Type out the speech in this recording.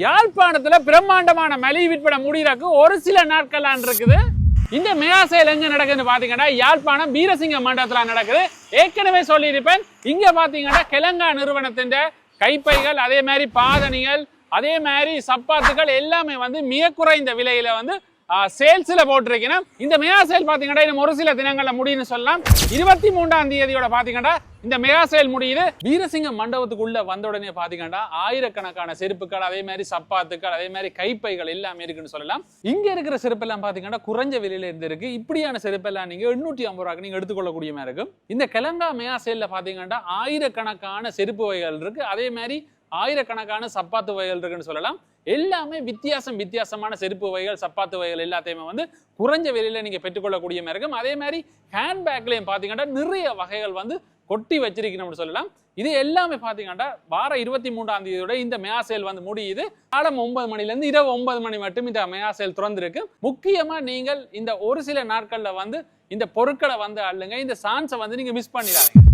யாழ்ப்பாணத்துல பிரம்மாண்டமான மலிவு விற்பனை முடியறதுக்கு ஒரு சில நாட்கள் இருக்குது. இந்த மெகா சேல் எங்க நடக்குதுன்னு பாத்தீங்கன்னா யாழ்ப்பாணம் வீரசிங்க மண்டபத்துல நடக்குது. ஏற்கனவே சொல்லியிருப்பேன், இங்க பாத்தீங்கன்னா கெலங்கா நிறுவனத்தின் கைப்பைகள், அதே மாதிரி பாதணிகள், அதே மாதிரி சப்பாத்துகள் எல்லாமே மிக குறைந்த விலையில சேல்ஸ்ல போட்டிருக்கேன். இந்த மெகா சேல் பாத்தீங்கன்னா இன்னும் ஒரு சில தினங்கள்ல முடியும்னு சொல்லலாம். 23ஆம் தேதியோட பாத்தீங்கன்னா இந்த மெகா சேல் முடியுது. வீரசிங்க மண்டபத்துக்குள்ள வந்த உடனே பாத்தீங்கன்னா ஆயிரக்கணக்கான செருப்புகள், அதே மாதிரி சப்பாத்துக்கள், அதே மாதிரி கைப்பைகள் எல்லாமே இருக்குன்னு சொல்லலாம். இங்க இருக்கிற செருப்பு எல்லாம் பாத்தீங்கன்னா குறைஞ்ச விலையில இருக்கு. இப்படியான செருப்பு எல்லாம் நீங்க 850 ரூபாய்க்கு நீங்க எடுத்துக்கொள்ளக்கூடிய மாதிரி இருக்கும். இந்த கெலங்கா மெகா சேல்ல பாத்தீங்கன்னா ஆயிரக்கணக்கான செருப்பு வகைகள் இருக்கு. அதே மாதிரி ஆயிரக்கணக்கான சப்பாத்து வகைகள் இருக்குன்னு சொல்லலாம். எல்லாமே வித்தியாசமான செருப்பு வகைகள், சப்பாத்து வகைகள் எல்லாத்தையுமே குறைஞ்ச விலையில நீங்க பெற்றுக்கொள்ளக்கூடிய மாதிரி இருக்கும். அதே மாதிரி ஹேண்ட்பேக்லயும் பாத்தீங்கன்னா நிறைய வகைகள் கொட்டி வச்சிருக்கணும்னு சொல்லலாம். இது எல்லாமே பாத்தீங்கன்னா வார 23ஆம் தேதியோட இந்த மெகா சேல் முடியுது. காலம் 9 மணில இருந்து இரவு 9 மணி மட்டும் இந்த மெகா சேல் திறந்திருக்கு. முக்கியமா நீங்கள் இந்த ஒரு சில நாட்கள்ல இந்த பொருட்களை அள்ளுங்க. இந்த சான்ஸை நீங்க மிஸ் பண்ணிடாதீங்க.